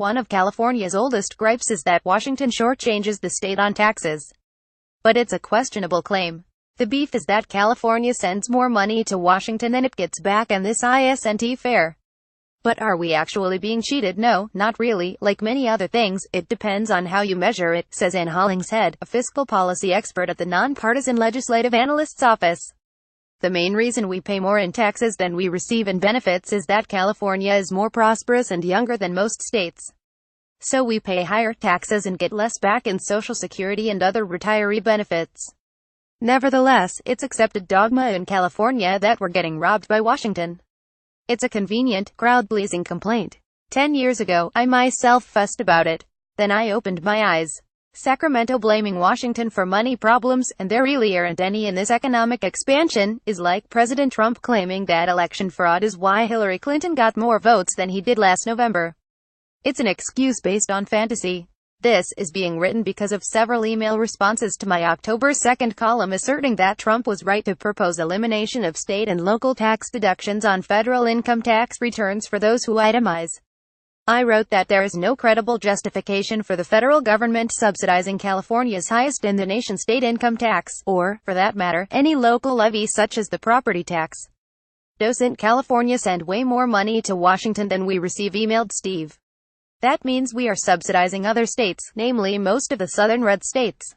One of California's oldest gripes is that Washington shortchanges the state on taxes. But it's a questionable claim. The beef is that California sends more money to Washington than it gets back, and this isn't fair. But are we actually being cheated? No, not really. Like many other things, it depends on how you measure it, says Ann Hollingshead, a fiscal policy expert at the Nonpartisan Legislative Analyst's Office. The main reason we pay more in taxes than we receive in benefits is that California is more prosperous and younger than most states. So we pay higher taxes and get less back in Social Security and other retiree benefits. Nevertheless, it's accepted dogma in California that we're getting robbed by Washington. It's a convenient, crowd-pleasing complaint. 10 years ago, I myself fussed about it. Then I opened my eyes. Sacramento blaming Washington for money problems, and there really aren't any in this economic expansion, is like President Trump claiming that election fraud is why Hillary Clinton got more votes than he did last November. It's an excuse based on fantasy. This is being written because of several email responses to my October 2nd column asserting that Trump was right to propose elimination of state and local tax deductions on federal income tax returns for those who itemize. I wrote that there is no credible justification for the federal government subsidizing California's highest in the nation state income tax, or, for that matter, any local levy such as the property tax. Doesn't California send way more money to Washington than we receive? Emailed Steve. That means we are subsidizing other states, namely most of the southern red states.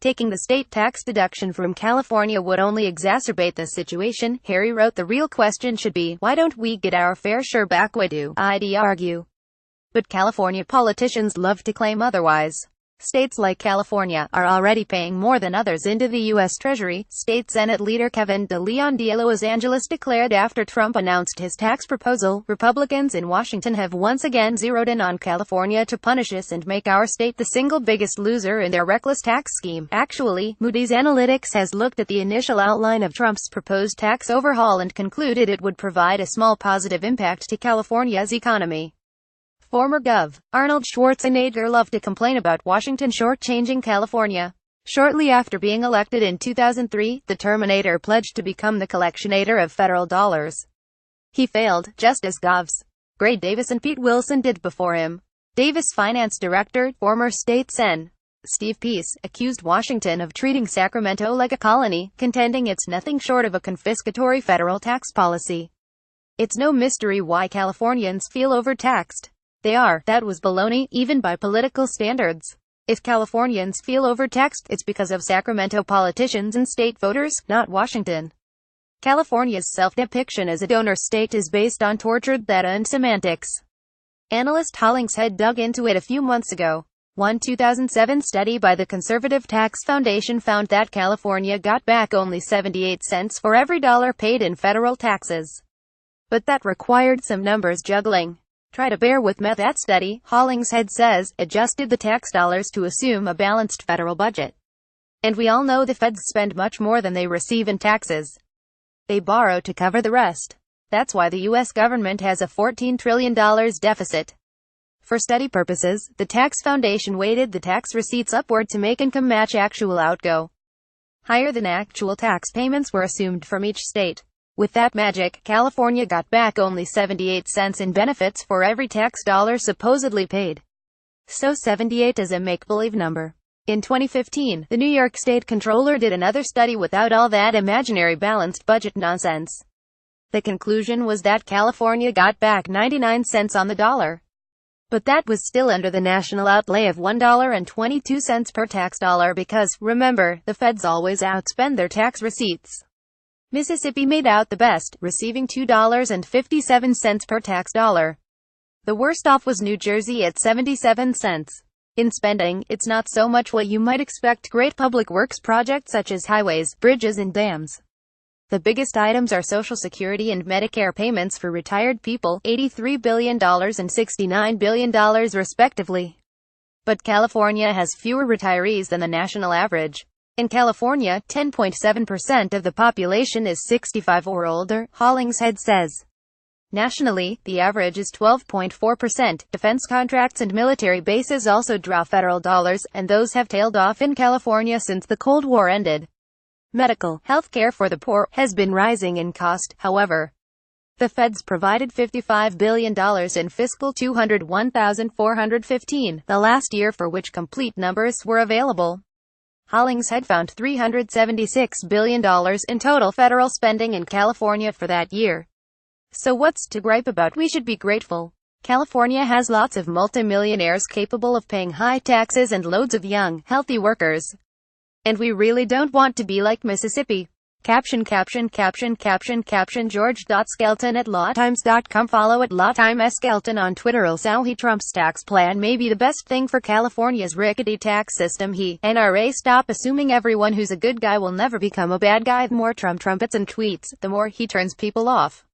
Taking the state tax deduction from California would only exacerbate the situation, Harry wrote. The real question should be, why don't we get our fair share back? Why do I'd argue? But California politicians love to claim otherwise. States like California are already paying more than others into the U.S. Treasury, State Senate leader Kevin De Leon de Los Angeles declared after Trump announced his tax proposal. Republicans in Washington have once again zeroed in on California to punish us and make our state the single biggest loser in their reckless tax scheme. Actually, Moody's Analytics has looked at the initial outline of Trump's proposed tax overhaul and concluded it would provide a small positive impact to California's economy. Former Gov. Arnold Schwarzenegger loved to complain about Washington shortchanging California. Shortly after being elected in 2003, the Terminator pledged to become the collectionator of federal dollars. He failed, just as Govs. Gray Davis and Pete Wilson did before him. Davis finance director, former state Sen. Steve Peace, accused Washington of treating Sacramento like a colony, contending it's nothing short of a confiscatory federal tax policy. It's no mystery why Californians feel overtaxed. They are. That was baloney, even by political standards. If Californians feel overtaxed, it's because of Sacramento politicians and state voters, not Washington. California's self-depiction as a donor state is based on tortured data and semantics. Analyst Hollingshead dug into it a few months ago. One 2007 study by the Conservative Tax Foundation found that California got back only 78 cents for every dollar paid in federal taxes. But that required some numbers juggling. Try to bear with me. That study, Hollingshead says, adjusted the tax dollars to assume a balanced federal budget. And we all know the feds spend much more than they receive in taxes. They borrow to cover the rest. That's why the U.S. government has a $14 trillion deficit. For study purposes, the Tax Foundation weighted the tax receipts upward to make income match actual outgo. Higher than actual tax payments were assumed from each state. With that magic, California got back only 78 cents in benefits for every tax dollar supposedly paid. So 78 is a make-believe number. In 2015, the New York State Comptroller did another study without all that imaginary balanced budget nonsense. The conclusion was that California got back 99 cents on the dollar. But that was still under the national outlay of $1.22 per tax dollar because, remember, the feds always outspend their tax receipts. Mississippi made out the best, receiving $2.57 per tax dollar. The worst off was New Jersey at 77 cents. In spending, it's not so much what you might expect: great public works projects such as highways, bridges and dams. The biggest items are Social Security and Medicare payments for retired people, $83 billion and $69 billion respectively. But California has fewer retirees than the national average. In California, 10.7% of the population is 65 or older, Hollingshead says. Nationally, the average is 12.4%. Defense contracts and military bases also draw federal dollars, and those have tailed off in California since the Cold War ended. Medical, health care for the poor, has been rising in cost, however. The feds provided $55 billion in fiscal 201,415, the last year for which complete numbers were available. Hollingshead found $376 billion in total federal spending in California for that year. So what's to gripe about? We should be grateful. California has lots of multimillionaires capable of paying high taxes and loads of young, healthy workers. And we really don't want to be like Mississippi. Caption George.Skelton at lawtimes.com. Follow at lawtimeskelton on Twitter. Also, Trump's tax plan may be the best thing for California's rickety tax system. NRA, stop assuming everyone who's a good guy will never become a bad guy. The more Trump trumpets and tweets, the more he turns people off.